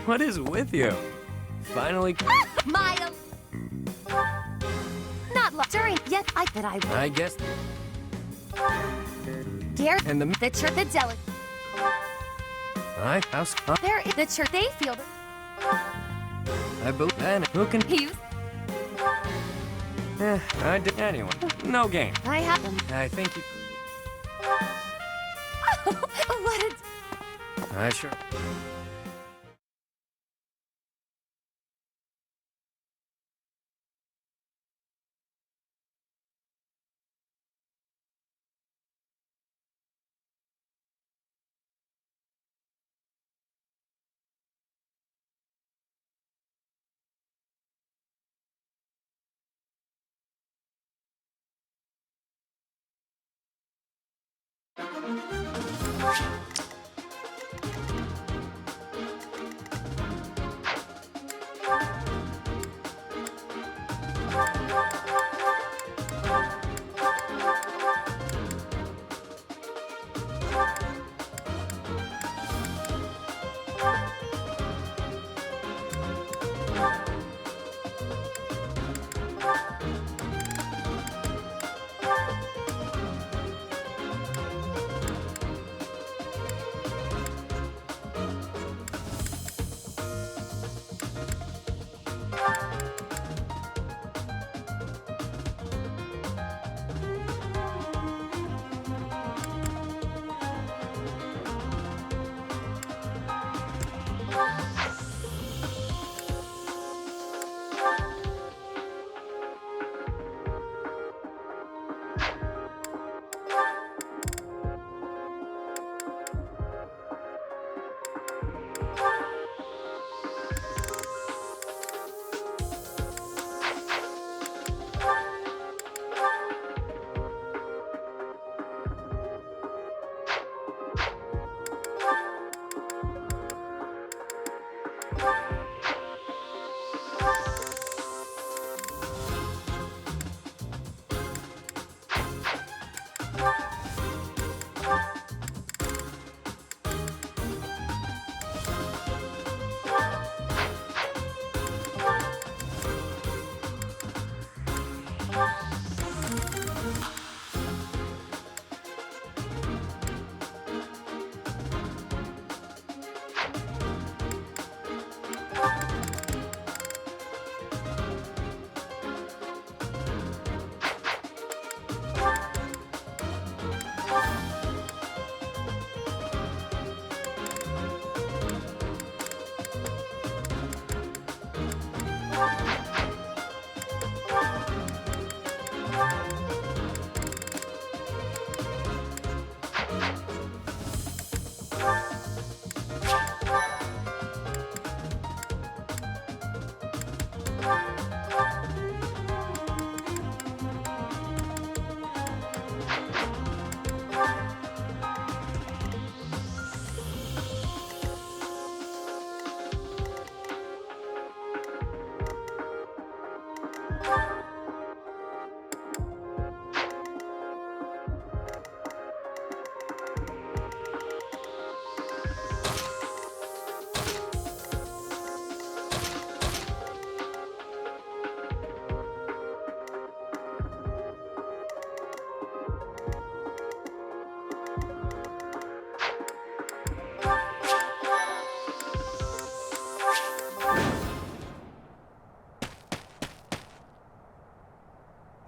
What is with you? Finally... Mile! Not during yet, I guess... Dare And the church, the delegate. House... There is the church, they feel the... I believe... And who can... Use. I did... Anyway, no game. I have them. I think you... What a... I sure...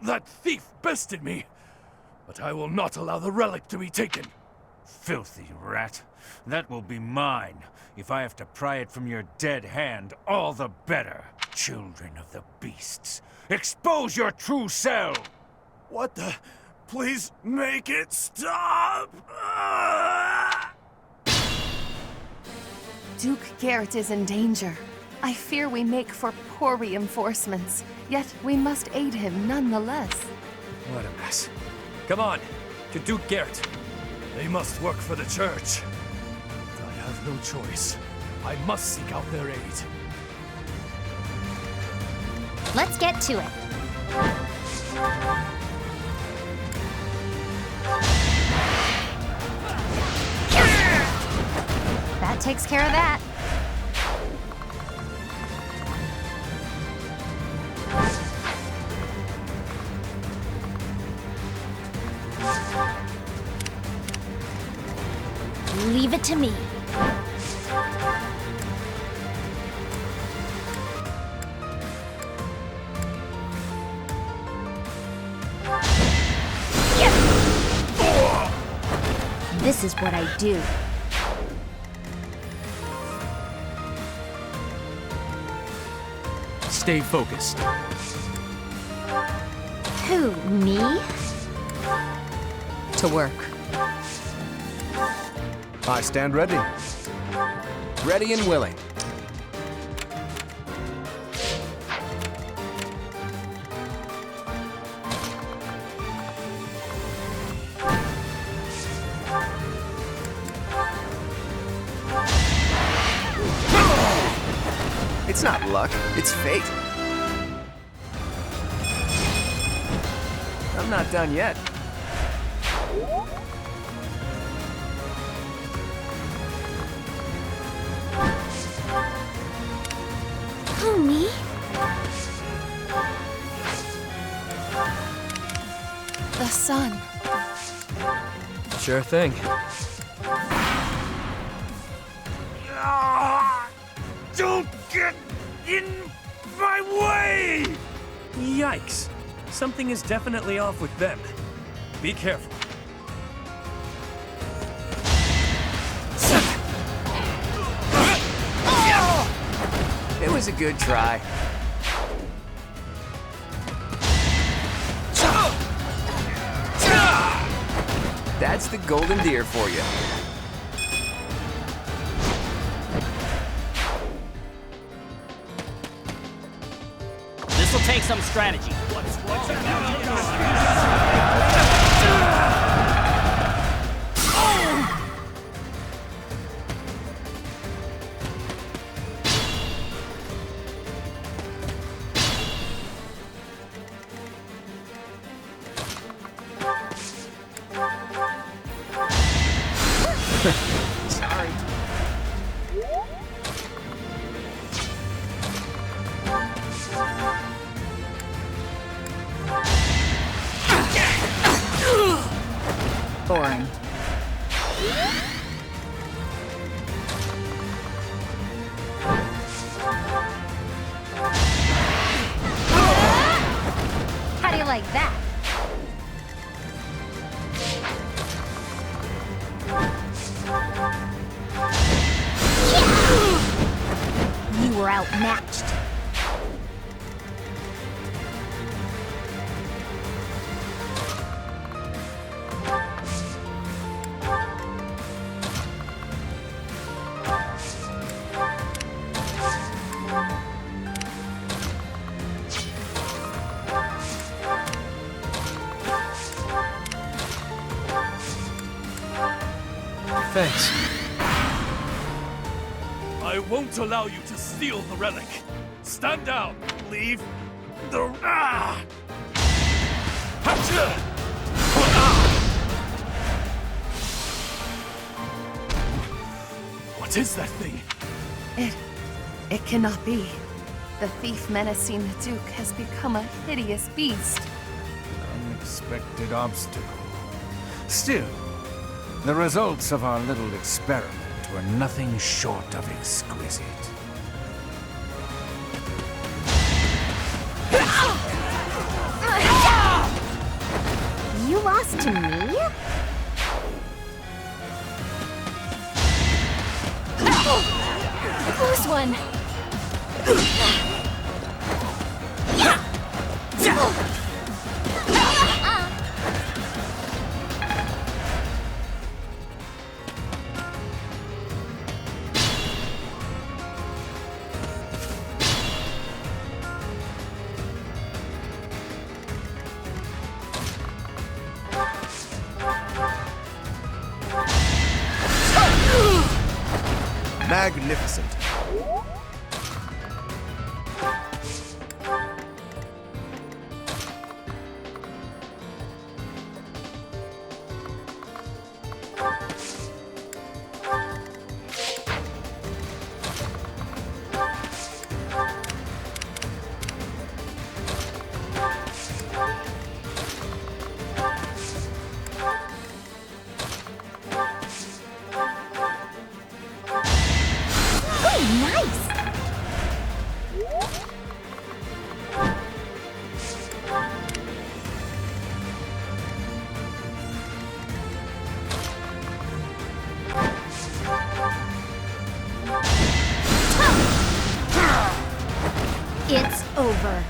That thief bested me, but I will not allow the relic to be taken. Filthy rat. That will be mine. If I have to pry it from your dead hand, all the better. Children of the beasts, expose your true self! What the... Please make it stop! Duke Garrett is in danger. I fear we make for poor reinforcements, yet we must aid him nonetheless. What a mess. Come on, to Duke Garrett. They must work for the church. But I have no choice. I must seek out their aid. Let's get to it. That takes care of that. Leave it to me. This is what I do. Stay focused. Who, me? To work. I stand ready. Ready and willing. It's not luck, it's fate. I'm not done yet. Who, me? The sun. Sure thing. Don't get in my way! Yikes. Something is definitely off with them. Be careful. It was a good try. That's the golden deer for you. This'll take some strategy. Sorry. Boring. How do you like that? You were outmatched. Thanks. I won't allow you to steal the relic. Stand down. Leave the... Ah! Hacha! What is that thing? It cannot be. The thief menacing the Duke has become a hideous beast. Unexpected obstacle. Still, the results of our little experiment were nothing short of exquisite. You lost to me? Close one. Magnificent. over.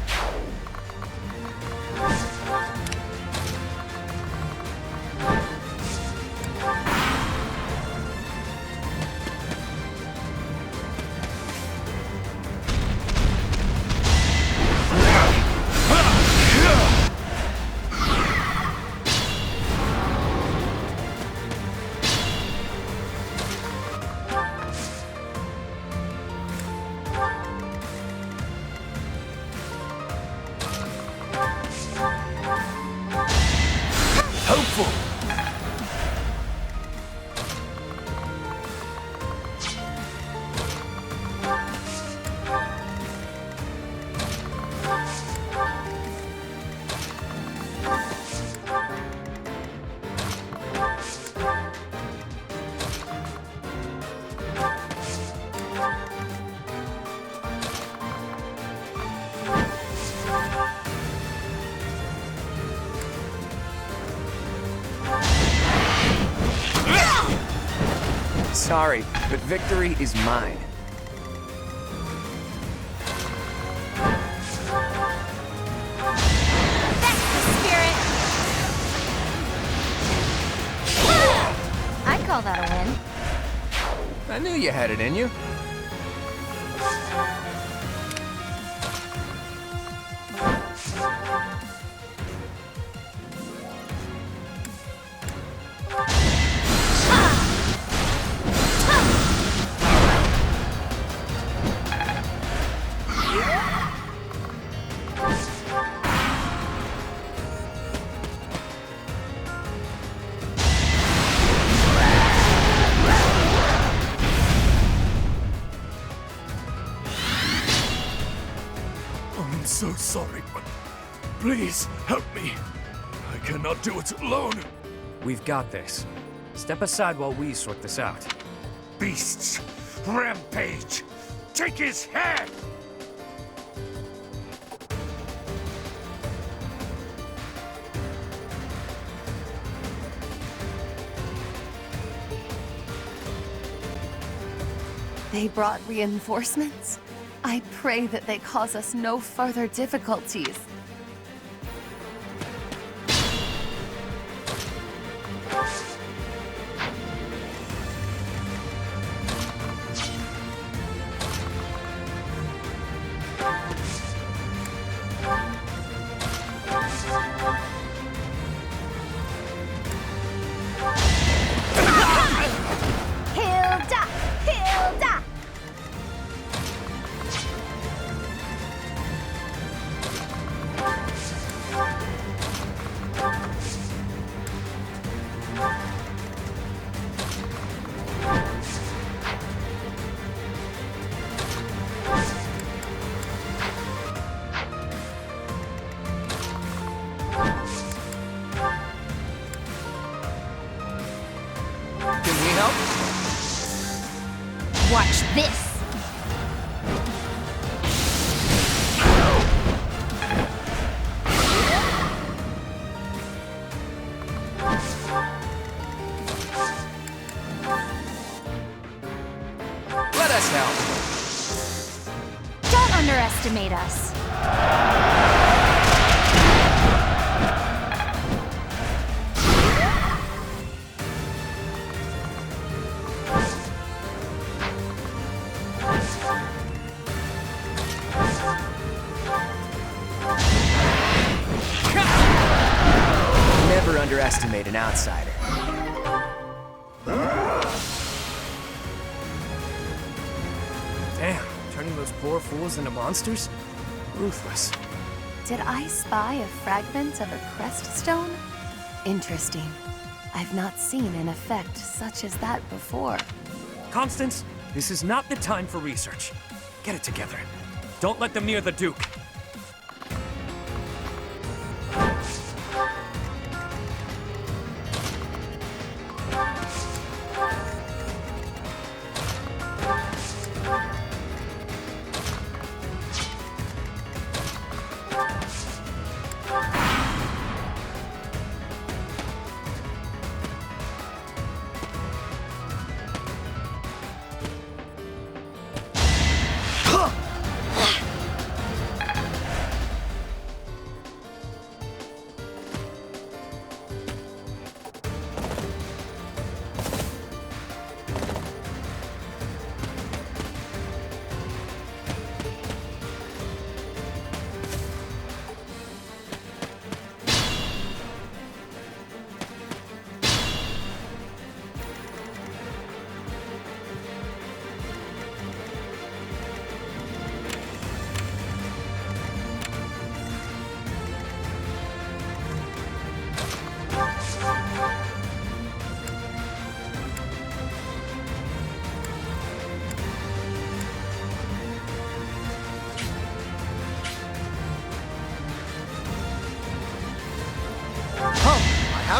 Sorry, but victory is mine. That's the spirit! I call that a win. I knew you had it in you. I'm so sorry, but please help me. I cannot do it alone. We've got this. Step aside while we sort this out. Beasts! Rampage! Take his head! They brought reinforcements? I pray that they cause us no further difficulties. Hilda! Hilda! Can we help? Watch this! Let us help. Don't underestimate us. Never underestimate an outsider. Damn, turning those poor fools into monsters? Ruthless. Did I spy a fragment of a crest stone? Interesting. I've not seen an effect such as that before. Constance, this is not the time for research. Get it together. Don't let them near the Duke.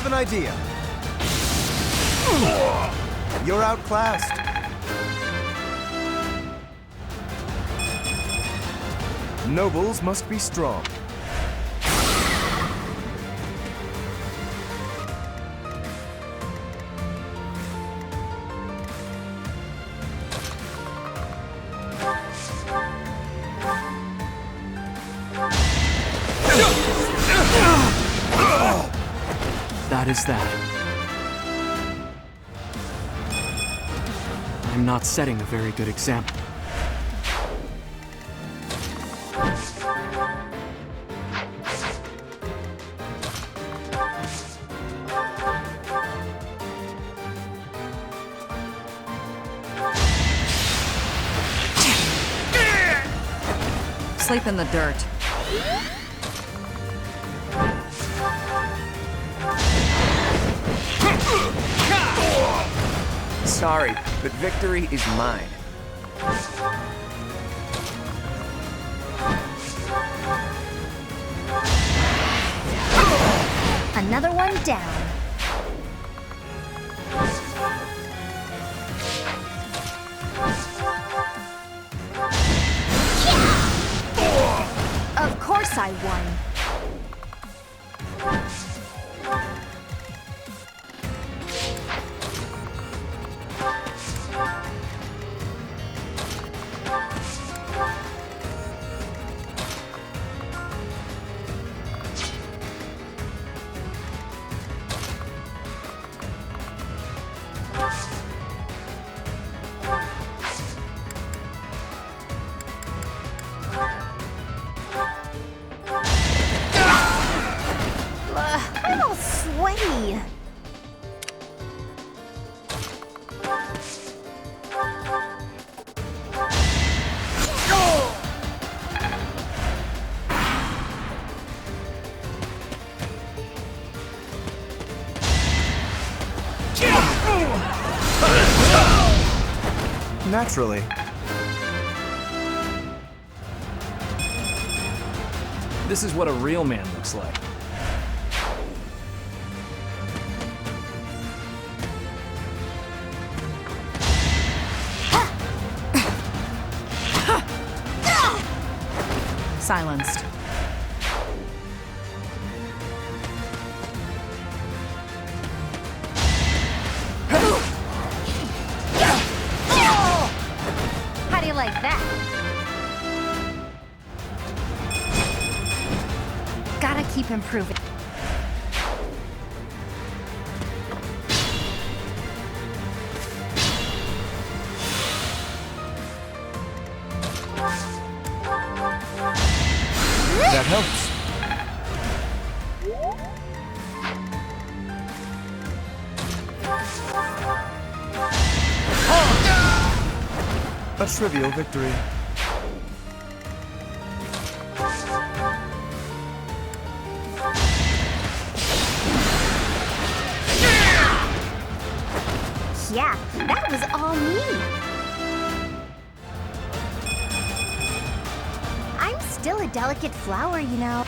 have an idea. You're outclassed. Nobles must be strong. That is that. I'm not setting a very good example. Sleep in the dirt. Sorry, but victory is mine. Another one down. Of course I won. I'm all sweaty. Naturally. This is what a real man looks like. Silenced. How do you like that? Gotta keep improving. That helps. A trivial victory. Yeah, that was all me. I'm still a delicate flower, you know.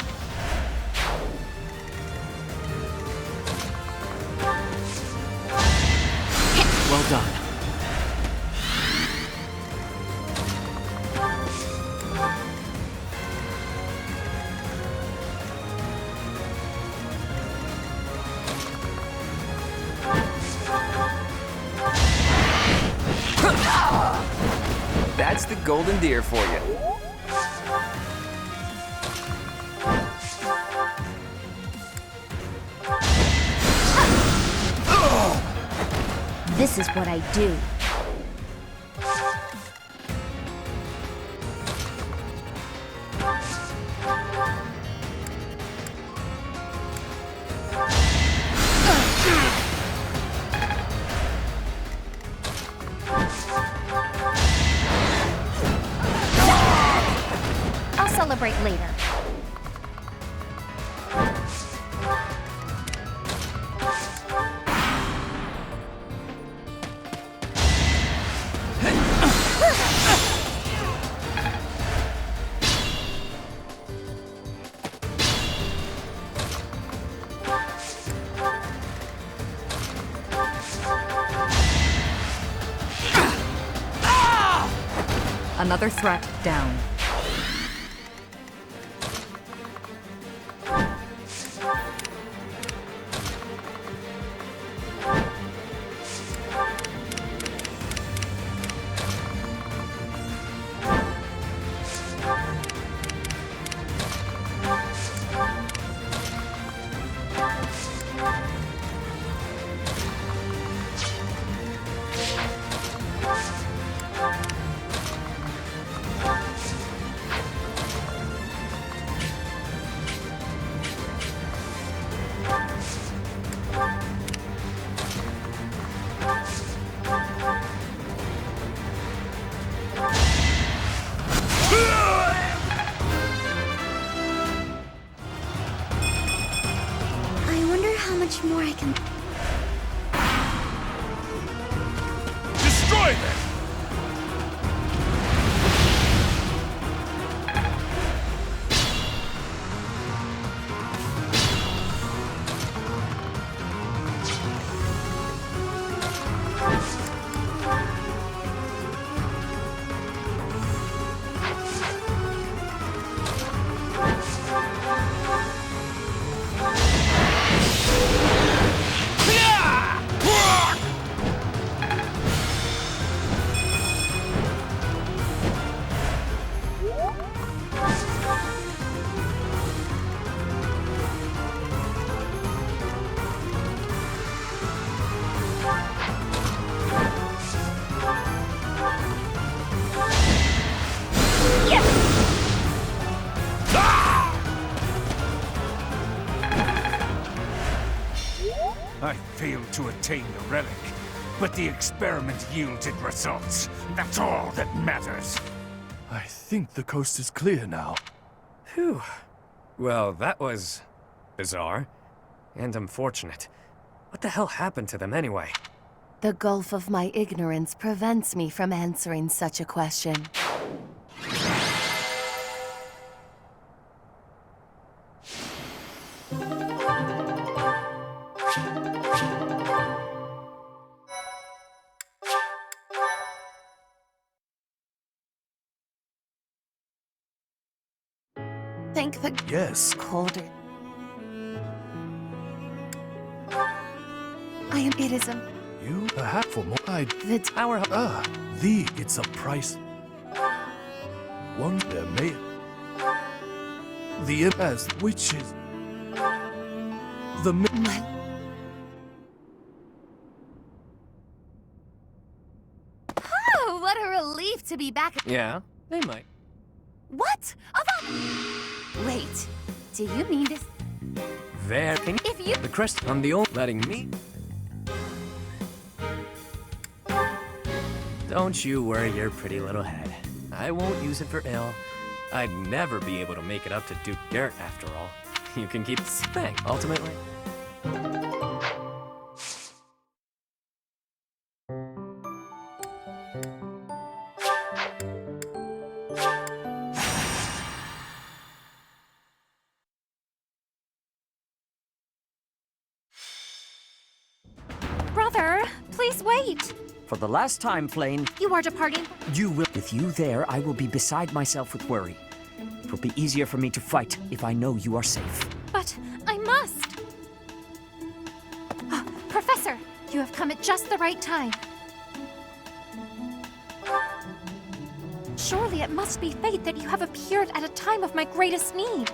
Well done. That's the golden deer for you. This is what I do. I'll celebrate later. Another threat down. I wonder how much more I can... Destroy them! I failed to attain the relic, but the experiment yielded results. That's all that matters. I think the coast is clear now. Phew. Well, that was... bizarre. And unfortunate. What the hell happened to them anyway? The gulf of my ignorance prevents me from answering such a question. Thank the... Yes. colder. It is a... You a hat for more. The Tower... It's a price. One there may. The as witches. The my... Oh, what a relief to be back. Yeah, they might. What? Wait, do you mean this? There can... If you... The crest on the old... letting me... Don't you worry your pretty little head. I won't use it for ill. I'd never be able to make it up to Duke Garrett after all. You can keep thing, ultimately. Brother, please wait. For the last time, Flame, You are departing. you will. With you there, I will be beside myself with worry. It will be easier for me to fight if I know you are safe. But I must. Professor, you have come at just the right time. Surely it must be fate that you have appeared at a time of my greatest need.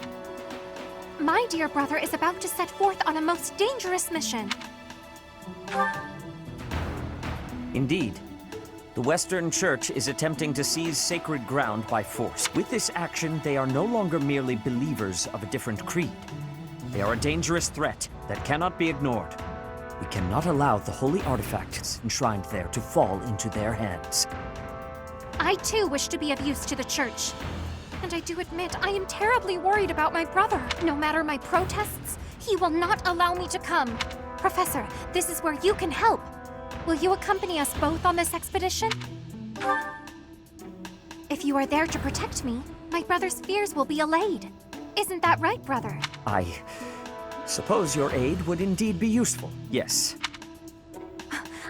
My dear brother is about to set forth on a most dangerous mission. Indeed. The Western Church is attempting to seize sacred ground by force. With this action, they are no longer merely believers of a different creed. They are a dangerous threat that cannot be ignored. We cannot allow the holy artifacts enshrined there to fall into their hands. I too wish to be of use to the Church. And I do admit I am terribly worried about my brother. No matter my protests, he will not allow me to come. Professor, this is where you can help. Will you accompany us both on this expedition? If you are there to protect me, my brother's fears will be allayed. Isn't that right, brother? I suppose your aid would indeed be useful, yes.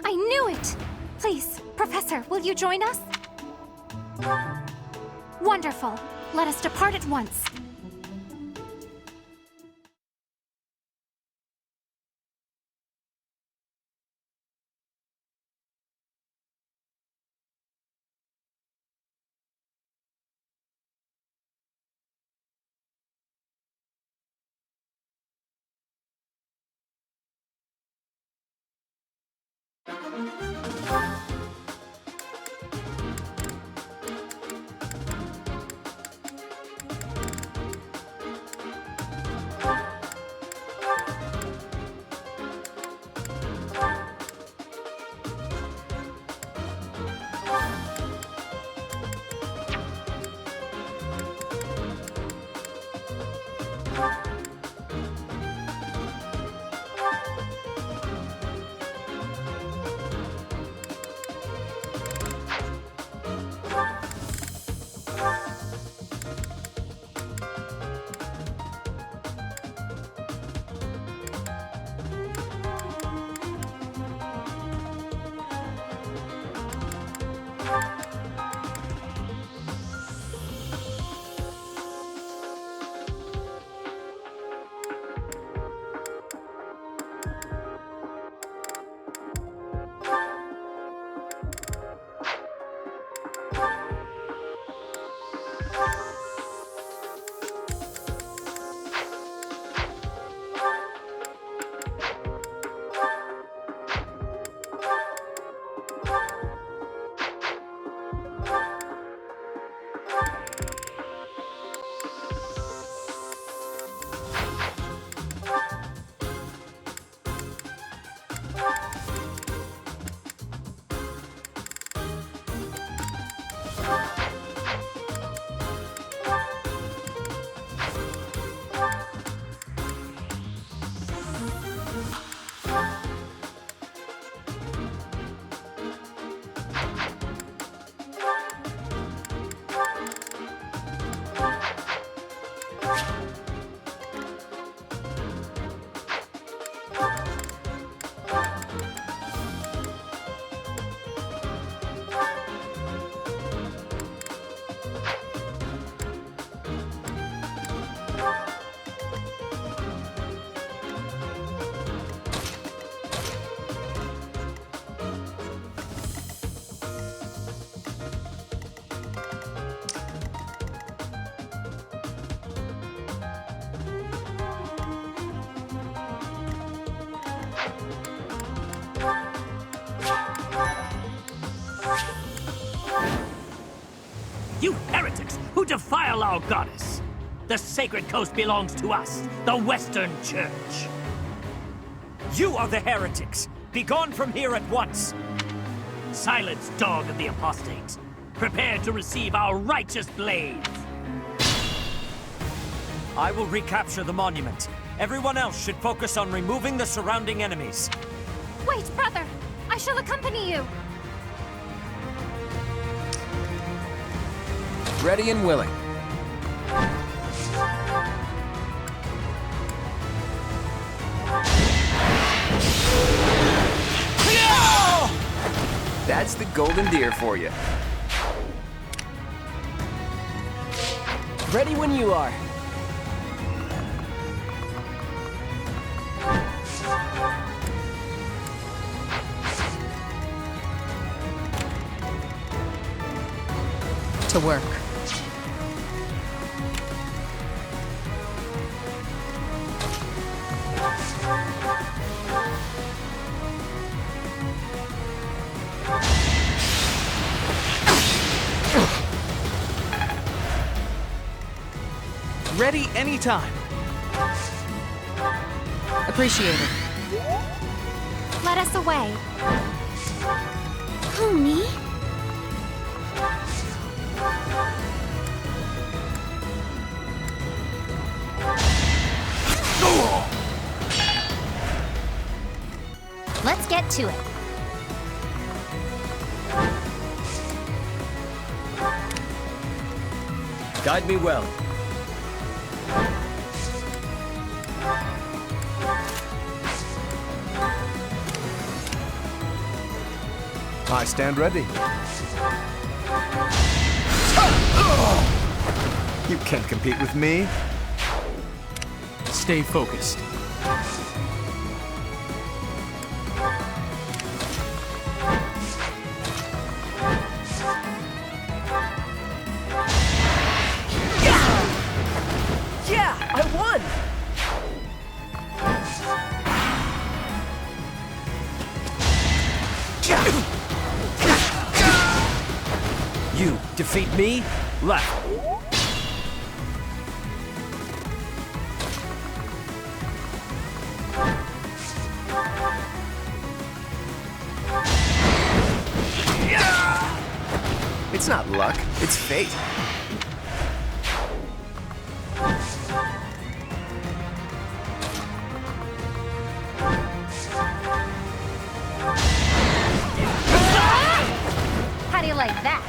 I knew it! Please, Professor, will you join us? Wonderful. Let us depart at once. You heretics who defile our goddess! The sacred coast belongs to us, the Western Church. You are the heretics! Begone from here at once! Silence, dog of the apostates. Prepare to receive our righteous blades. I will recapture the monument. Everyone else should focus on removing the surrounding enemies. Wait, brother! I shall accompany you! Ready and willing. That's the golden deer for you. Ready when you are. To work. Ready anytime. Appreciate it. Let us away. Who, me? Let's get to it. Guide me well. I stand ready. You can't compete with me. Stay focused. Yeah, I won! You defeat me? Left. It's not luck, it's fate. How do you like that?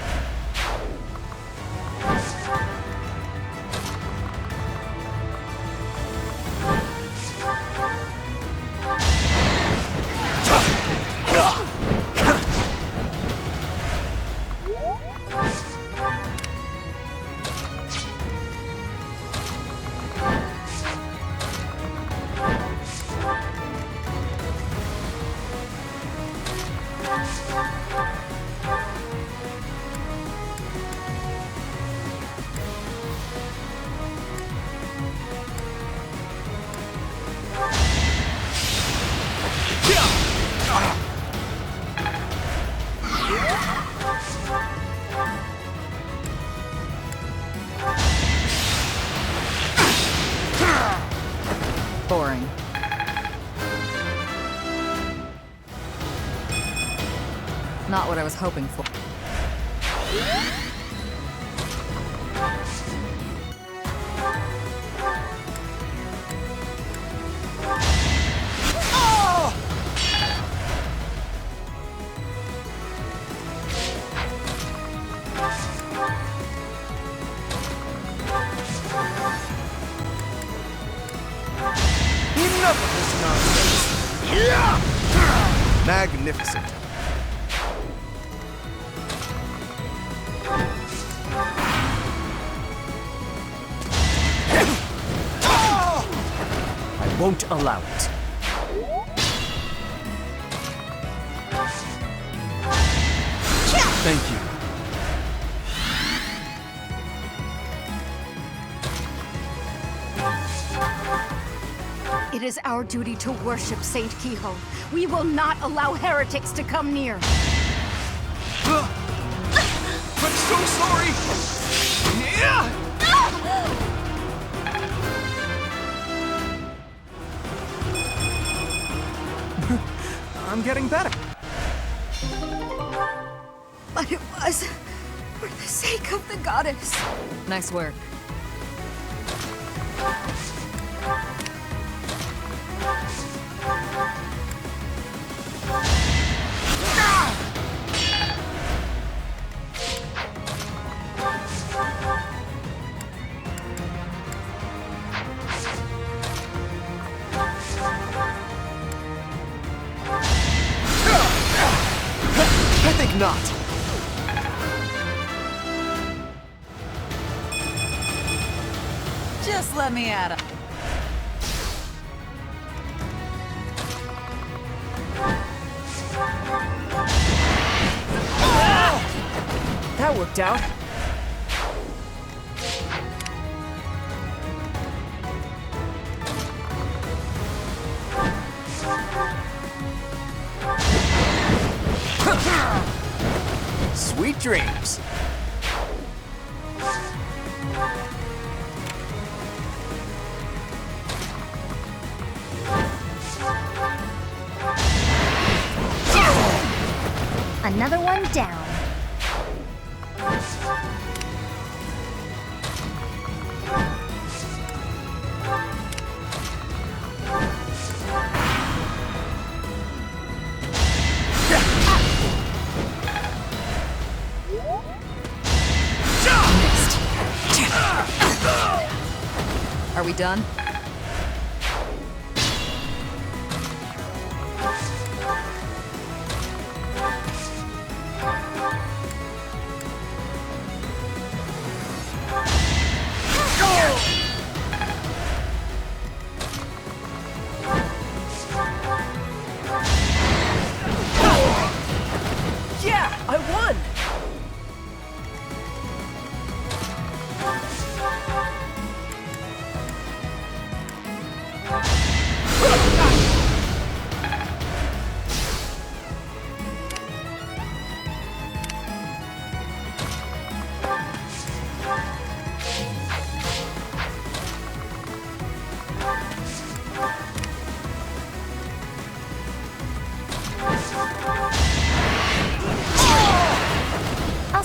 Boring. Not what I was hoping for. Enough of this nonsense! Yeah! Magnificent. I won't allow it. Thank you. It is our duty to worship Saint Kehoe. We will not allow heretics to come near. I'm so sorry! Yeah! I'm getting better. But it was for the sake of the goddess. Nice work. I think not. Just let me at it. That worked out. Sweet dreams. Another one down. Are we done?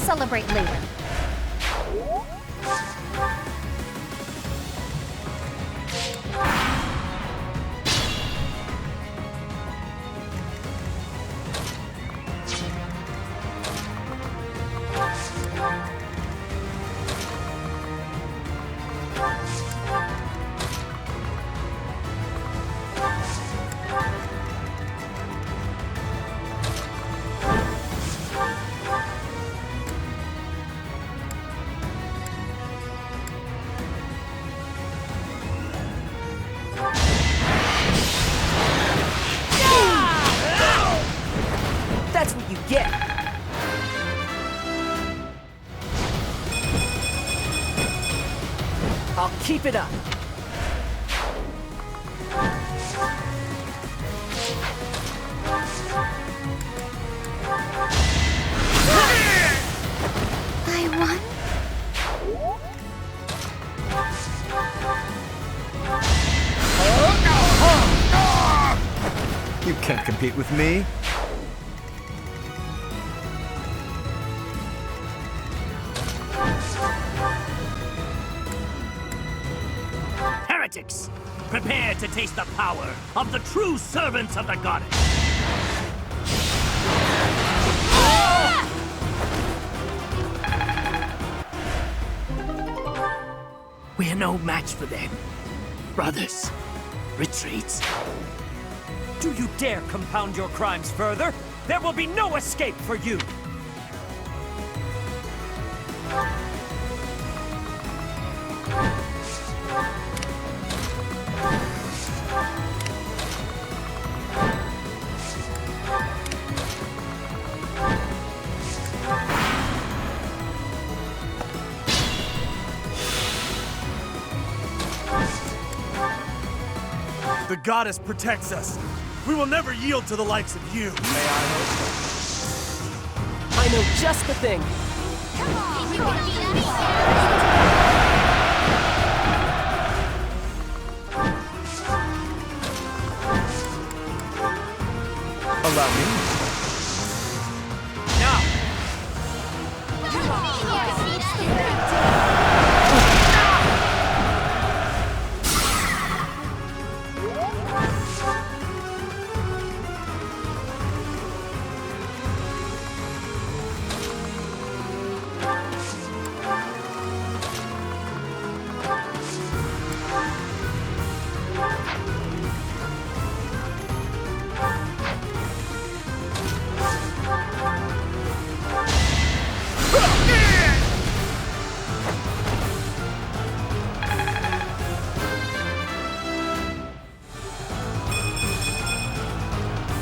celebrate later. That's what you get! I'll keep it up! I won? You can't compete with me. Heretics! Prepare to taste the power of the true servants of the goddess! We're no match for them. Brothers, retreat. Do you dare compound your crimes further? There will be no escape for you! The goddess protects us. We will never yield to the likes of you. I know just the thing! Allow me. Now!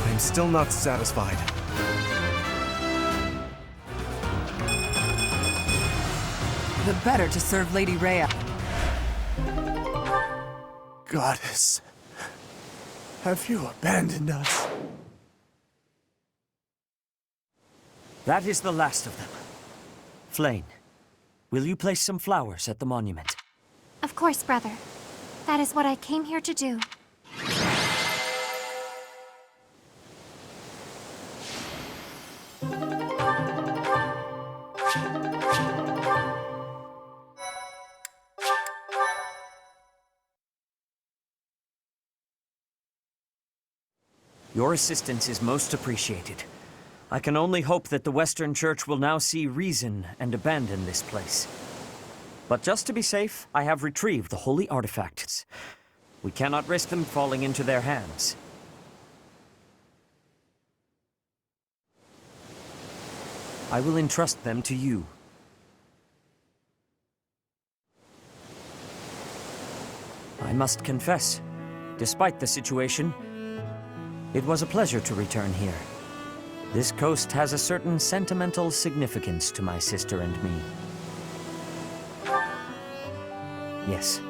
I'm still not satisfied. The better to serve Lady Rhea. Goddess, have you abandoned us? That is the last of them. Flame, will you place some flowers at the monument? Of course, brother. That is what I came here to do. Your assistance is most appreciated. I can only hope that the Western Church will now see reason and abandon this place. But just to be safe, I have retrieved the holy artifacts. We cannot risk them falling into their hands. I will entrust them to you. I must confess, despite the situation, it was a pleasure to return here. This coast has a certain sentimental significance to my sister and me. Yes,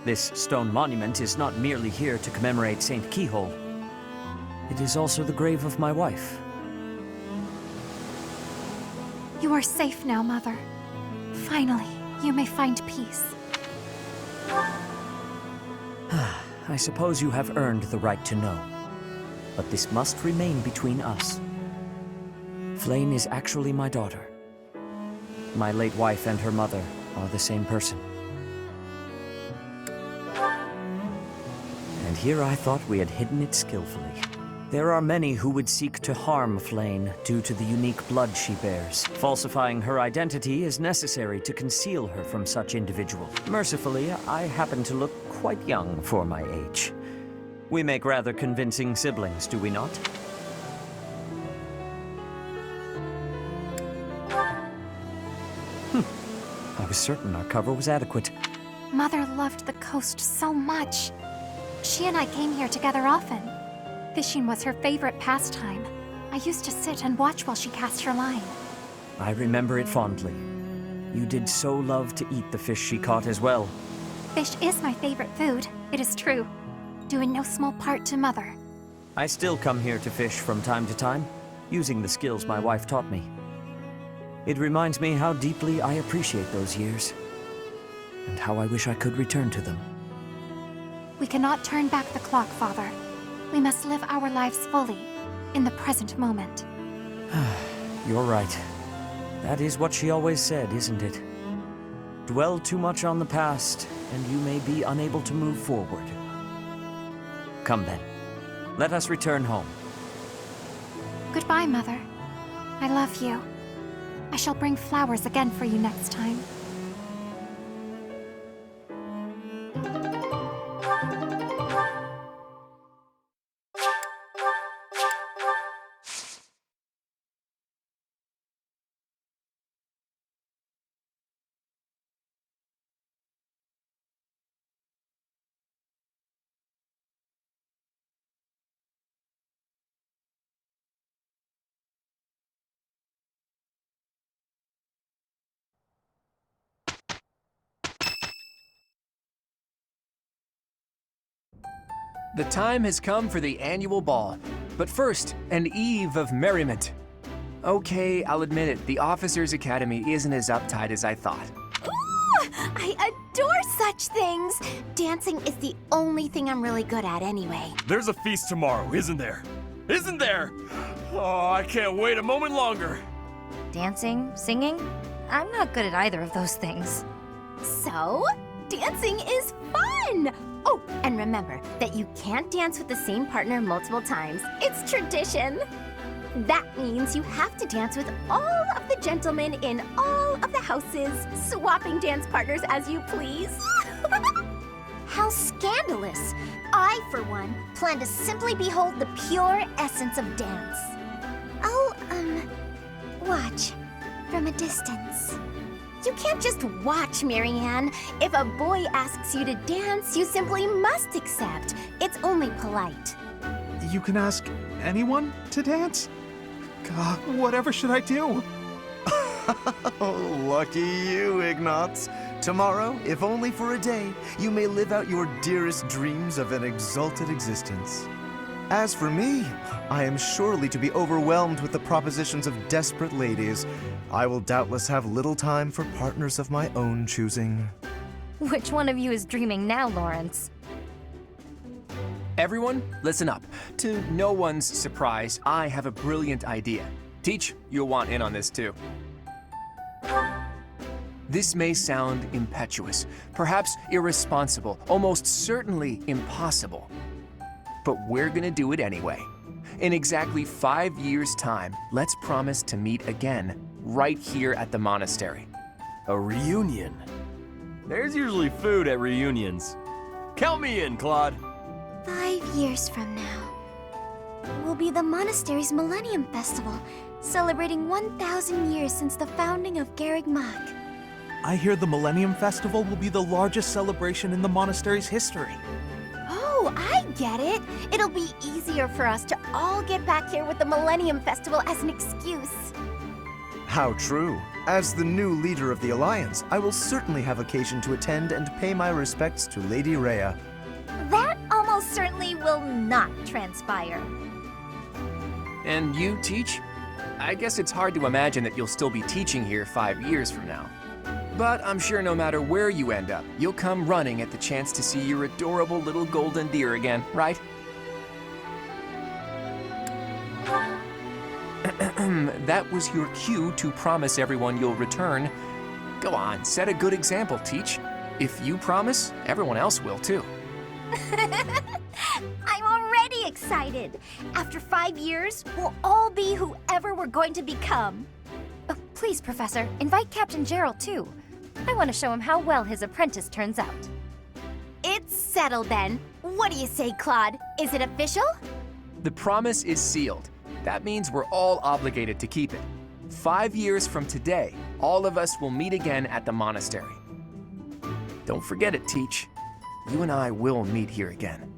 this stone monument is not merely here to commemorate Saint Keyhole. It is also the grave of my wife. You are safe now, Mother. Finally, you may find peace. I suppose you have earned the right to know. But this must remain between us. Flame is actually my daughter. My late wife and her mother are the same person. And here I thought we had hidden it skillfully. There are many who would seek to harm Flane due to the unique blood she bears. Falsifying her identity is necessary to conceal her from such individuals. Mercifully, I happen to look quite young for my age. We make rather convincing siblings, do we not? I was certain our cover was adequate. Mother loved the coast so much. She and I came here together often. Fishing was her favorite pastime. I used to sit and watch while she cast her line. I remember it fondly. You did so love to eat the fish she caught as well. Fish is my favorite food, it is true. Due in no small part to Mother. I still come here to fish from time to time, using the skills my wife taught me. It reminds me how deeply I appreciate those years, and how I wish I could return to them. We cannot turn back the clock, Father. We must live our lives fully, in the present moment. You're right. That is what she always said, isn't it? Dwell too much on the past, and you may be unable to move forward. Come then. Let us return home. Goodbye, Mother. I love you. I shall bring flowers again for you next time. The time has come for the annual ball, but first, an eve of merriment. Okay, I'll admit it, the Officers' Academy isn't as uptight as I thought. Ooh, I adore such things. Dancing is the only thing I'm really good at anyway. There's a feast tomorrow, isn't there? Isn't there? Oh, I can't wait a moment longer. Dancing? Singing? I'm not good at either of those things. So, dancing is fun! Oh, and remember that you can't dance with the same partner multiple times. It's tradition. That means you have to dance with all of the gentlemen in all of the houses, swapping dance partners as you please. How scandalous! I, for one, plan to simply behold the pure essence of dance. I'll, watch from a distance. You can't just watch, Marianne. If a boy asks you to dance, you simply must accept. It's only polite. You can ask anyone to dance? God, whatever should I do? Oh, lucky you, Ignatz. Tomorrow, if only for a day, you may live out your dearest dreams of an exalted existence. As for me, I am surely to be overwhelmed with the propositions of desperate ladies. I will doubtless have little time for partners of my own choosing. Which one of you is dreaming now, Lawrence? Everyone, listen up. To no one's surprise, I have a brilliant idea. Teach, you'll want in on this too. This may sound impetuous, perhaps irresponsible, almost certainly impossible. But we're gonna do it anyway. In exactly 5 years' time, let's promise to meet again, right here at the monastery. A reunion? There's usually food at reunions. Count me in, Claude. 5 years from now will be the monastery's Millennium Festival, celebrating 1,000 years since the founding of Garreg Mach. I hear the Millennium Festival will be the largest celebration in the monastery's history. Oh, I get it. It'll be easier for us to all get back here with the Millennium Festival as an excuse. How true. As the new leader of the Alliance, I will certainly have occasion to attend and pay my respects to Lady Rhea. That almost certainly will not transpire. And you teach? I guess it's hard to imagine that you'll still be teaching here 5 years from now. But I'm sure no matter where you end up, you'll come running at the chance to see your adorable little golden deer again, right? That was your cue to promise everyone you'll return. Go on, set a good example, Teach. If you promise, everyone else will too. I'm already excited. After 5 years, we'll all be whoever we're going to become. Oh, please, Professor, invite Captain Gerald too. I want to show him how well his apprentice turns out. It's settled then. What do you say, Claude? Is it official? The promise is sealed. That means we're all obligated to keep it. 5 years from today, all of us will meet again at the monastery. Don't forget it, Teach. You and I will meet here again.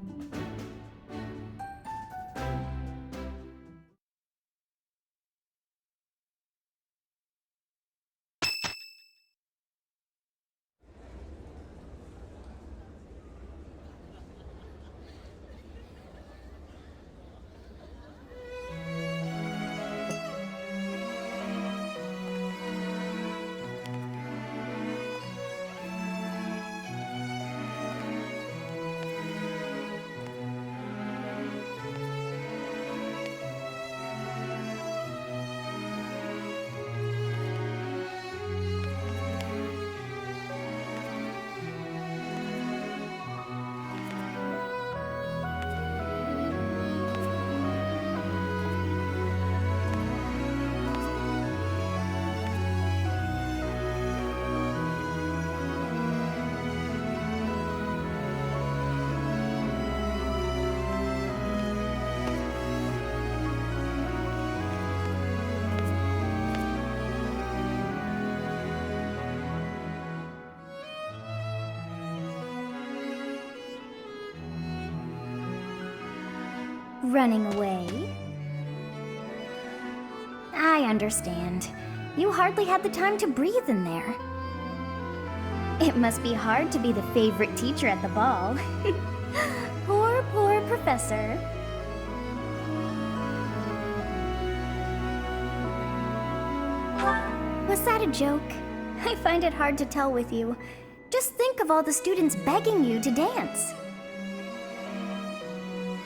Running away? I understand. You hardly had the time to breathe in there. It must be hard to be the favorite teacher at the ball. Poor professor. Was that a joke? I find it hard to tell with you. Just think of all the students begging you to dance.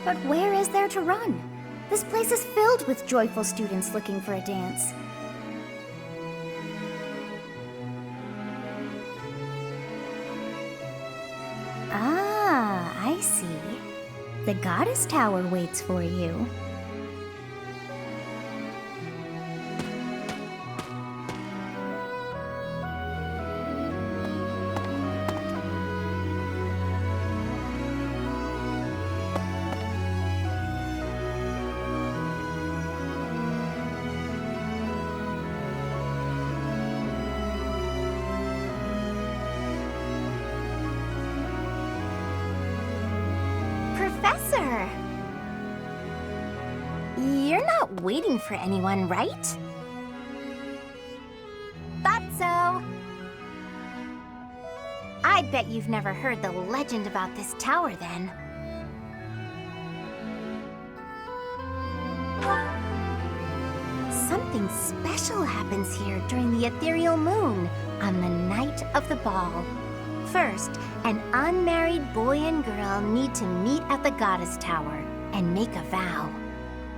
But where is there to run? This place is filled with joyful students looking for a dance. Ah, I see. The goddess tower waits for you. Professor! You're not waiting for anyone, right? Thought so. I bet you've never heard the legend about this tower, then. Something special happens here during the ethereal moon on the night of the ball. First, an unmarried boy and girl need to meet at the goddess tower and make a vow.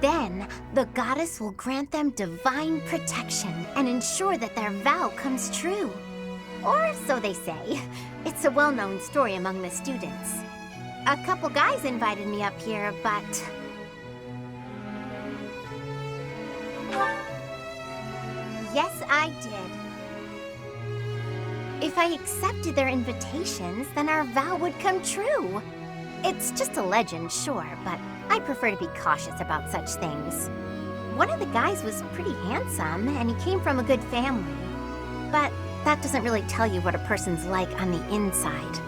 Then, the goddess will grant them divine protection and ensure that their vow comes true. Or so they say. It's a well-known story among the students. A couple guys invited me up here, but... Yes, I did. If I accepted their invitations, then our vow would come true. It's just a legend, sure, but I prefer to be cautious about such things. One of the guys was pretty handsome, and he came from a good family. But that doesn't really tell you what a person's like on the inside.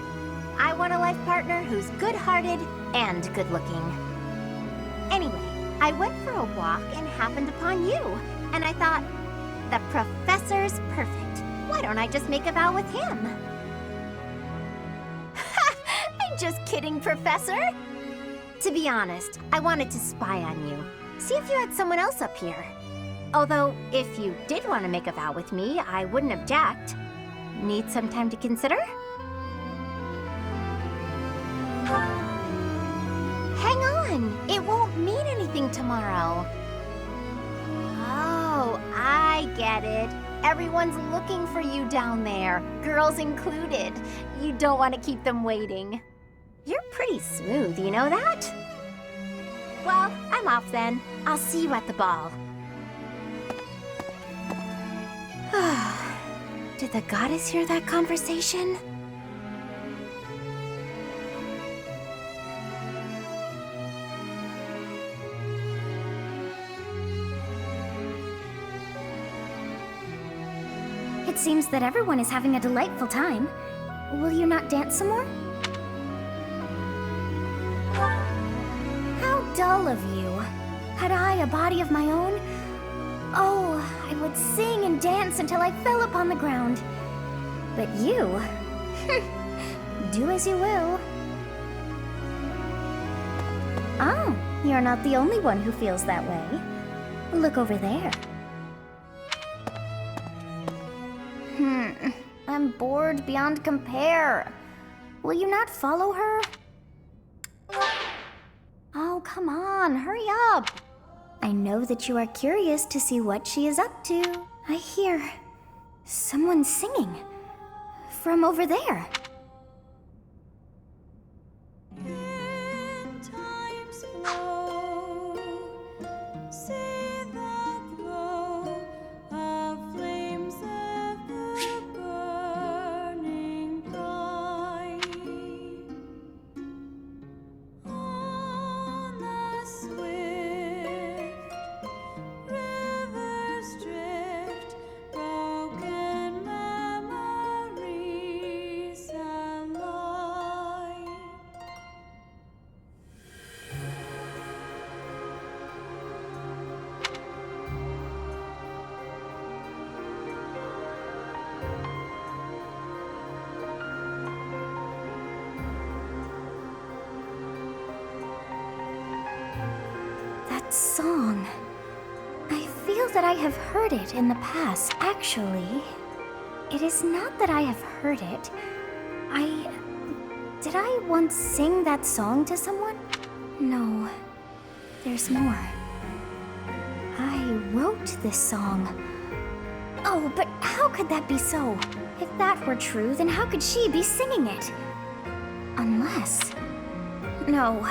I want a life partner who's good-hearted and good-looking. Anyway, I went for a walk and happened upon you, and I thought, the professor's perfect. Why don't I just make a vow with him? Ha! I'm just kidding, Professor! To be honest, I wanted to spy on you. See if you had someone else up here. Although, if you did want to make a vow with me, I wouldn't object. Need some time to consider? Hang on! It won't mean anything tomorrow. get it. Everyone's looking for you down there, girls included. You don't want to keep them waiting. You're pretty smooth, you know that? Well, I'm off then. I'll see you at the ball. Did the goddess hear that conversation? It seems that everyone is having a delightful time. Will you not dance some more? How dull of you. Had I a body of my own? Oh, I would sing and dance until I fell upon the ground. But you... do as you will. Ah, you're not the only one who feels that way. Look over there. I'm bored beyond compare. Will you not follow her? Oh, come on, hurry up. I know that you are curious to see what she is up to. I hear someone singing from over there. Song. I feel that I have heard it in the past, actually. It is not that I have heard it. Did I once sing that song to someone? No. There's more. I wrote this song. Oh, but how could that be so? If that were true, then how could she be singing it? Unless... No.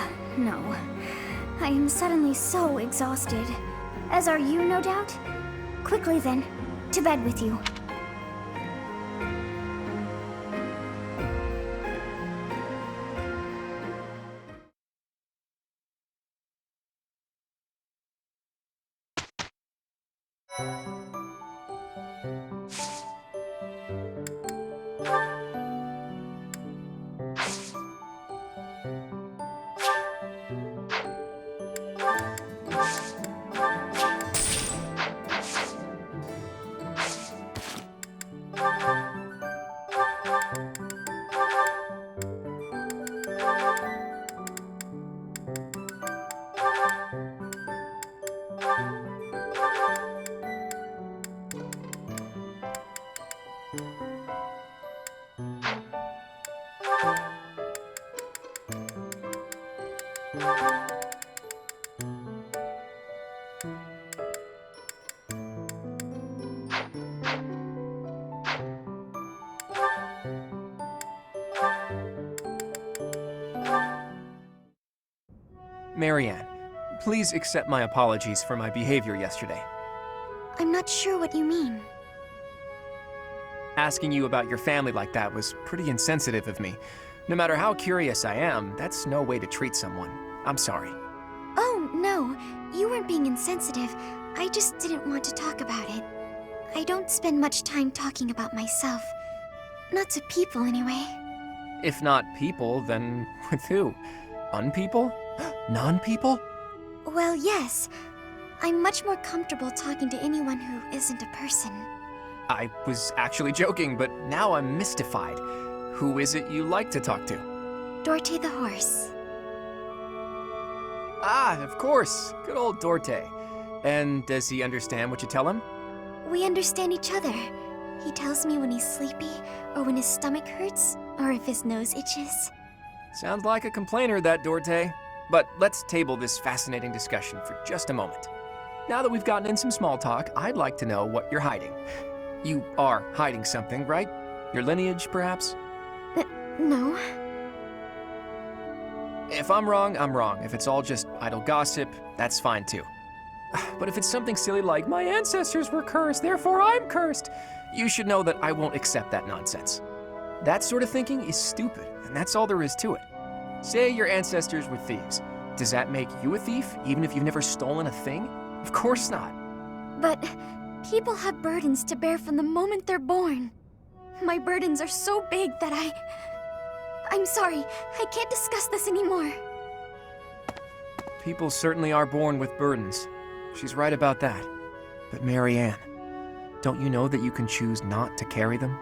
I am suddenly so exhausted. As are you, no doubt? Quickly then, to bed with you. Marianne, please accept my apologies for my behavior yesterday. I'm not sure what you mean. Asking you about your family like that was pretty insensitive of me. No matter how curious I am, that's no way to treat someone. I'm sorry. Oh, no. You weren't being insensitive. I just didn't want to talk about it. I don't spend much time talking about myself. Not to people, anyway. If not people, then with who? Unpeople? Non-people? Well, yes. I'm much more comfortable talking to anyone who isn't a person. I was actually joking, but now I'm mystified. Who is it you like to talk to? Dorte the horse. Ah, of course. Good old Dorte. And does he understand what you tell him? We understand each other. He tells me when he's sleepy, or when his stomach hurts, or if his nose itches. Sounds like a complainer, that Dorte. But let's table this fascinating discussion for just a moment. now that we've gotten in some small talk, I'd like to know what you're hiding. You are hiding something, right? Your lineage, perhaps? No. If I'm wrong, I'm wrong. If it's all just idle gossip, that's fine too. But if it's something silly like, my ancestors were cursed, therefore I'm cursed, you should know that I won't accept that nonsense. That sort of thinking is stupid, and that's all there is to it. Say your ancestors were thieves. Does that make you a thief, even if you've never stolen a thing? Of course not. But people have burdens to bear from the moment they're born. My burdens are so big that I'm sorry, I can't discuss this anymore. People certainly are born with burdens. She's right about that. But Marianne, don't you know that you can choose not to carry them?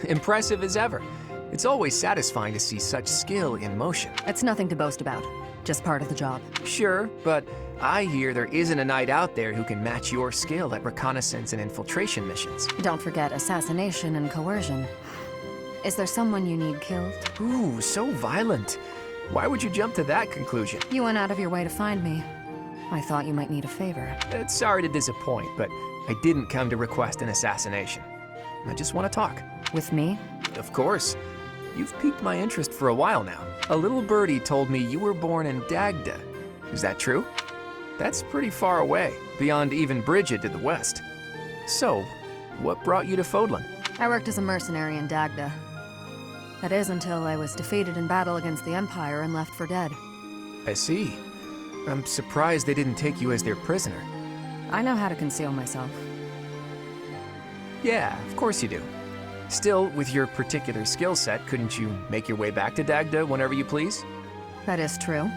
Impressive as ever. It's always satisfying to see such skill in motion. It's nothing to boast about. Just part of the job. Sure, but I hear there isn't a knight out there who can match your skill at reconnaissance and infiltration missions. Don't forget assassination and coercion. Is there someone you need killed? Ooh, so violent. Why would you jump to that conclusion? You went out of your way to find me. I thought you might need a favor. Sorry to disappoint, but I didn't come to request an assassination. I just want to talk. With me? Of course. You've piqued my interest for a while now. A little birdie told me you were born in Dagda. Is that true? That's pretty far away, beyond even Bridget to the west. So, what brought you to Fodlan? I worked as a mercenary in Dagda. That is until I was defeated in battle against the Empire and left for dead. I see. I'm surprised they didn't take you as their prisoner. I know how to conceal myself. Yeah, of course you do. Still, with your particular skill set, couldn't you make your way back to Dagda whenever you please? That is true.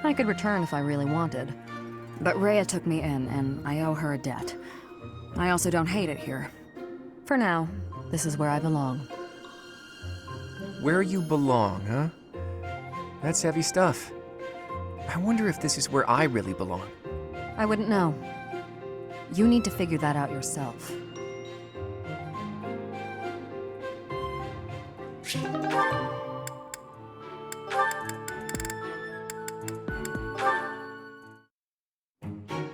I could return if I really wanted. But Rhea took me in, and I owe her a debt. I also don't hate it here. For now, this is where I belong. Where you belong, huh? That's heavy stuff. I wonder if this is where I really belong. I wouldn't know. You need to figure that out yourself.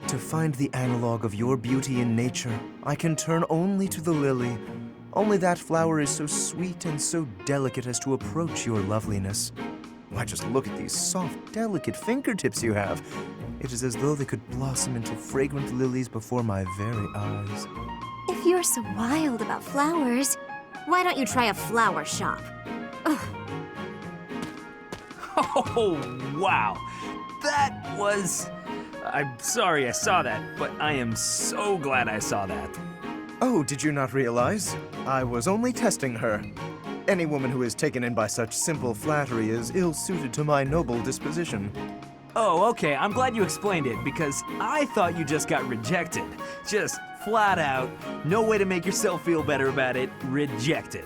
To find the analog of your beauty in nature, I can turn only to the lily. Only that flower is so sweet and so delicate as to approach your loveliness. Why, just look at these soft, delicate fingertips you have. It is as though they could blossom into fragrant lilies before my very eyes. If you're so wild about flowers, why don't you try a flower shop? Ugh. Oh, wow. That was... I'm sorry I saw that, but I am so glad I saw that. Oh, did you not realize? I was only testing her. Any woman who is taken in by such simple flattery is ill-suited to my noble disposition. Oh, okay, I'm glad you explained it, because I thought you just got rejected. Just flat out, no way to make yourself feel better about it, rejected.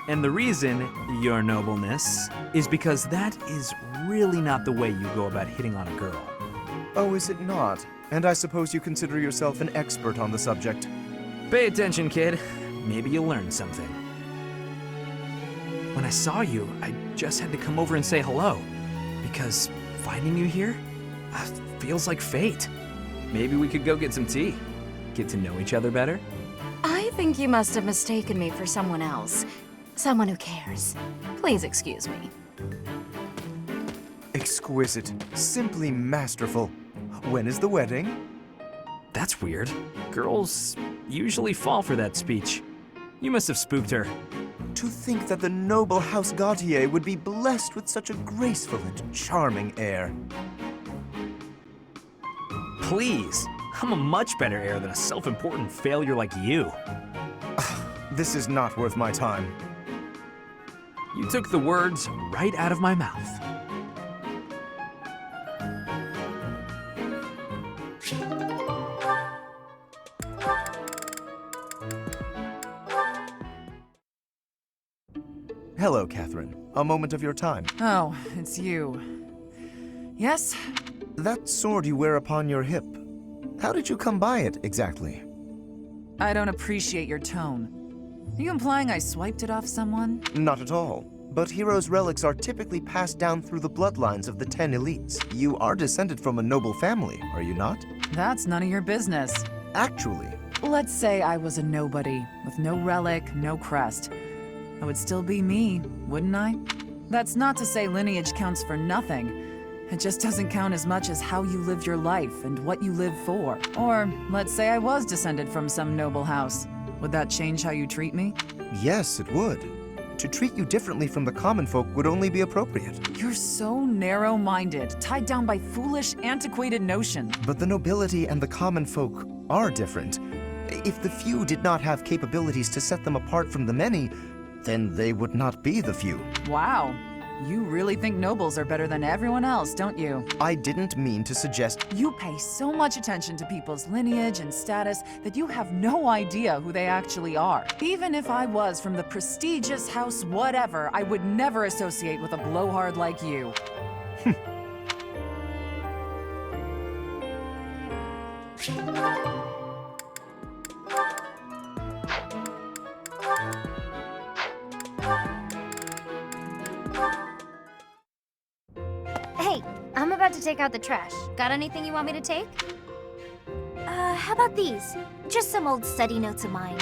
And the reason, your nobleness, is because that is really not the way you go about hitting on a girl. Oh, is it not? And I suppose you consider yourself an expert on the subject. Pay attention, kid. Maybe you'll learn something. When I saw you, I just had to come over and say hello. Because finding you here feels like fate. Maybe we could go get some tea. Get to know each other better. I think you must have mistaken me for someone else. Someone who cares. Please excuse me. Exquisite. Simply masterful. When is the wedding? That's weird. Girls usually fall for that speech. You must have spooked her. To think that the noble House Gautier would be blessed with such a graceful and charming heir. Please. I'm a much better heir than a self-important failure like you. This is not worth my time. You took the words right out of my mouth. Hello, Catherine. A moment of your time. Oh, it's you. Yes? That sword you wear upon your hip. How did you come by it, exactly? I don't appreciate your tone. Are you implying I swiped it off someone? Not at all. But heroes' relics are typically passed down through the bloodlines of the 10 elites. You are descended from a noble family, are you not? That's none of your business. Actually. Let's say I was a nobody, with no relic, no crest. I would still be me, wouldn't I? That's not to say lineage counts for nothing. It just doesn't count as much as how you live your life and what you live for. Or, let's say I was descended from some noble house. Would that change how you treat me? Yes, it would. To treat you differently from the common folk would only be appropriate. You're so narrow-minded, tied down by foolish, antiquated notions. But the nobility and the common folk are different. If the few did not have capabilities to set them apart from the many, then they would not be the few. Wow. You really think nobles are better than everyone else, don't you? I didn't mean to suggest... You pay so much attention to people's lineage and status that you have no idea who they actually are. Even if I was from the prestigious house whatever, I would never associate with a blowhard like you. Hey, I'm about to take out the trash. Got anything you want me to take? How about these? Just some old study notes of mine.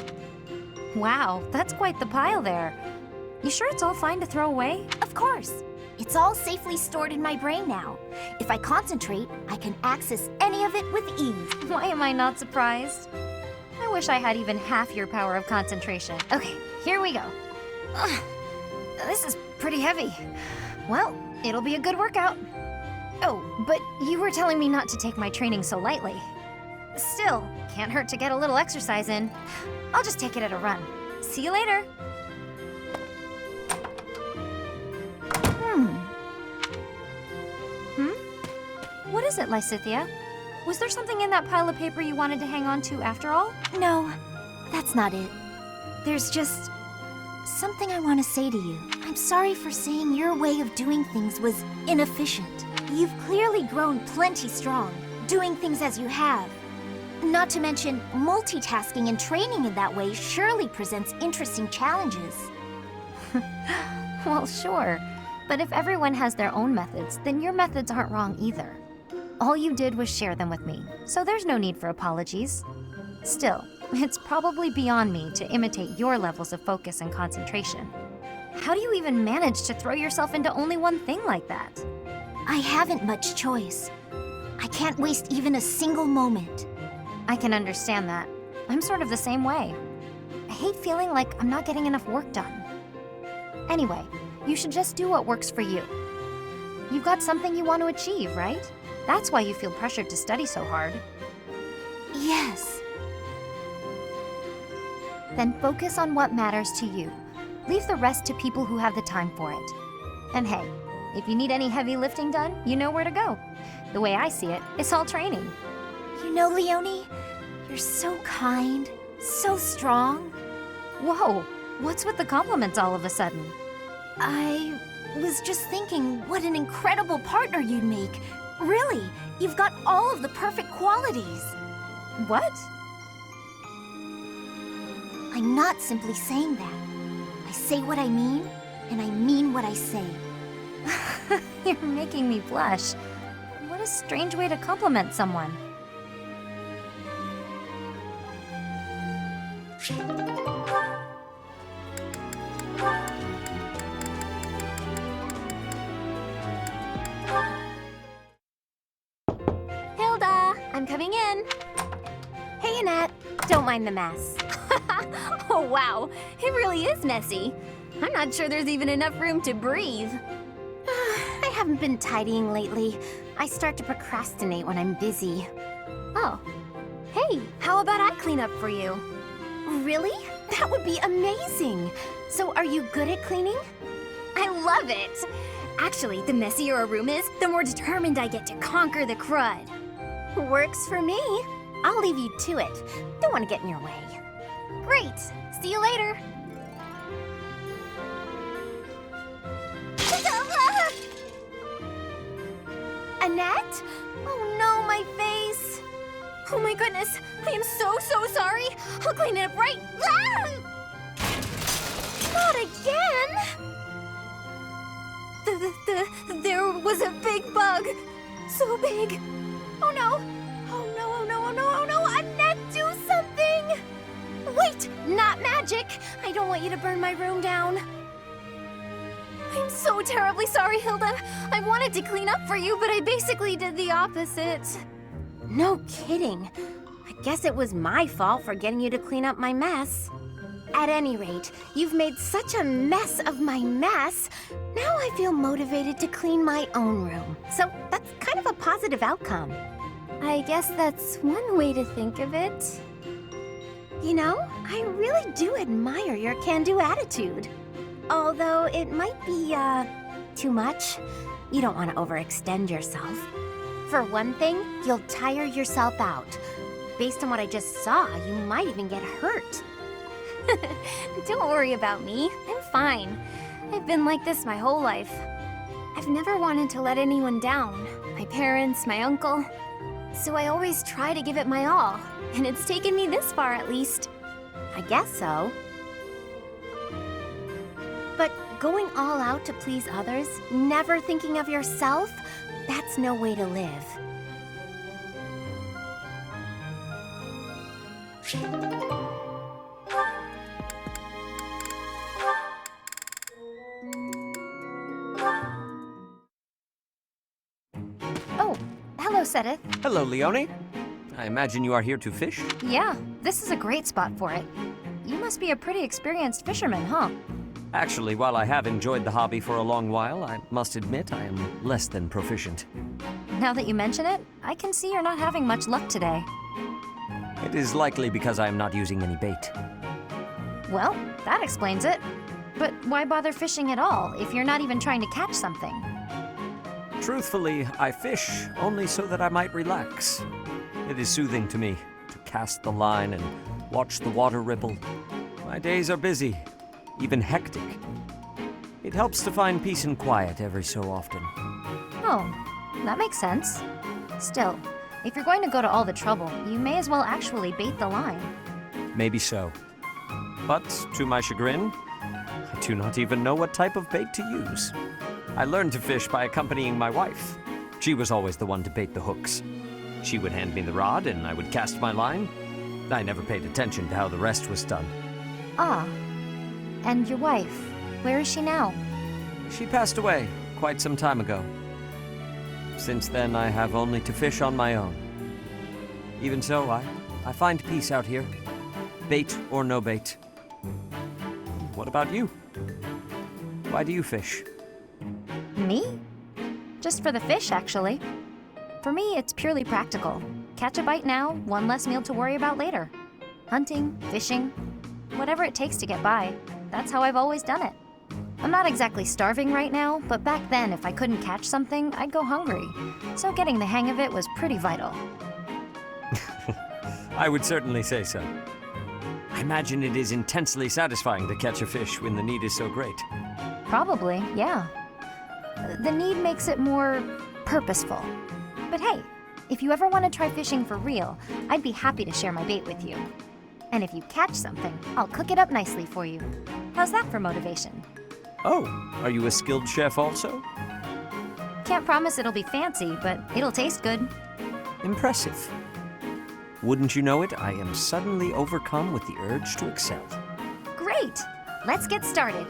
Wow, that's quite the pile there. You sure it's all fine to throw away? Of course. It's all safely stored in my brain now. If I concentrate, I can access any of it with ease. Why am I not surprised? I wish I had even half your power of concentration. Okay, here we go. Ugh, this is pretty heavy. Well, it'll be a good workout. Oh, but you were telling me not to take my training so lightly. Still, can't hurt to get a little exercise in. I'll just take it at a run. See you later. What is it, Lysithia? Was there something in that pile of paper you wanted to hang on to after all? No, that's not it. There's just something I want to say to you. I'm sorry for saying your way of doing things was inefficient. You've clearly grown plenty strong, doing things as you have. Not to mention, multitasking and training in that way surely presents interesting challenges. Well, sure. But if everyone has their own methods, then your methods aren't wrong either. All you did was share them with me, so there's no need for apologies. Still, it's probably beyond me to imitate your levels of focus and concentration. How do you even manage to throw yourself into only one thing like that? I haven't much choice. I can't waste even a single moment. I can understand that. I'm sort of the same way. I hate feeling like I'm not getting enough work done. Anyway, you should just do what works for you. You've got something you want to achieve, right? That's why you feel pressured to study so hard. Yes. Then focus on what matters to you. Leave the rest to people who have the time for it. And hey, if you need any heavy lifting done, you know where to go. The way I see it, it's all training. You know, Leonie, you're so kind, so strong. Whoa, what's with the compliments all of a sudden? I was just thinking what an incredible partner you'd make. Really, you've got all of the perfect qualities. What? I'm not simply saying that. I say what I mean, and I mean what I say. You're making me blush. What a strange way to compliment someone. Hilda, I'm coming in. Hey, Annette. Don't mind the mess. Oh, wow. It really is messy. I'm not sure there's even enough room to breathe. I haven't been tidying lately. I start to procrastinate when I'm busy. Oh. Hey, how about I clean up for you? Really? That would be amazing. So are you good at cleaning? I love it. Actually, the messier a room is, the more determined I get to conquer the crud. Works for me. I'll leave you to it. Don't want to get in your way. Great! See you later! Annette? Oh no, my face! Oh my goodness, I am so sorry! I'll clean it up right... Ah! Not again! There was a big bug! So big! Oh no! Oh no, oh no, oh no, oh no! Annette, do something! Wait! Not magic! I don't want you to burn my room down. I'm so terribly sorry, Hilda. I wanted to clean up for you, but I basically did the opposite. No kidding. I guess it was my fault for getting you to clean up my mess. At any rate, you've made such a mess of my mess. Now I feel motivated to clean my own room. So that's kind of a positive outcome. I guess that's one way to think of it. You know, I really do admire your can-do attitude. Although it might be, too much. You don't want to overextend yourself. For one thing, you'll tire yourself out. Based on what I just saw, you might even get hurt. Don't worry about me. I'm fine. I've been like this my whole life. I've never wanted to let anyone down. My parents, my uncle. So I always try to give it my all. And it's taken me this far, at least. I guess so. But going all out to please others, never thinking of yourself, that's no way to live. Oh, hello, Sedith. Hello, Leone. I imagine you are here to fish? Yeah, this is a great spot for it. You must be a pretty experienced fisherman, huh? Actually, while I have enjoyed the hobby for a long while, I must admit I am less than proficient. Now that you mention it, I can see you're not having much luck today. It is likely because I am not using any bait. Well, that explains it. But why bother fishing at all if you're not even trying to catch something? Truthfully, I fish only so that I might relax. It is soothing to me to cast the line and watch the water ripple. My days are busy, even hectic. It helps to find peace and quiet every so often. Oh, that makes sense. Still, if you're going to go to all the trouble, you may as well actually bait the line. Maybe so. But to my chagrin, I do not even know what type of bait to use. I learned to fish by accompanying my wife. She was always the one to bait the hooks. She would hand me the rod and I would cast my line. I never paid attention to how the rest was done. Ah, and your wife, where is she now? She passed away quite some time ago. Since then, I have only to fish on my own. Even so, I find peace out here, bait or no bait. What about you? Why do you fish? Me? Just for the fish, actually. For me, it's purely practical. Catch a bite now, one less meal to worry about later. Hunting, fishing, whatever it takes to get by. That's how I've always done it. I'm not exactly starving right now, but back then, if I couldn't catch something, I'd go hungry. So getting the hang of it was pretty vital. I would certainly say so. I imagine it is intensely satisfying to catch a fish when the need is so great. Probably, yeah. The need makes it more purposeful. But hey, if you ever want to try fishing for real, I'd be happy to share my bait with you. And if you catch something, I'll cook it up nicely for you. How's that for motivation? Oh, are you a skilled chef also? Can't promise it'll be fancy, but it'll taste good. Impressive. Wouldn't you know it, I am suddenly overcome with the urge to excel. Great! Let's get started.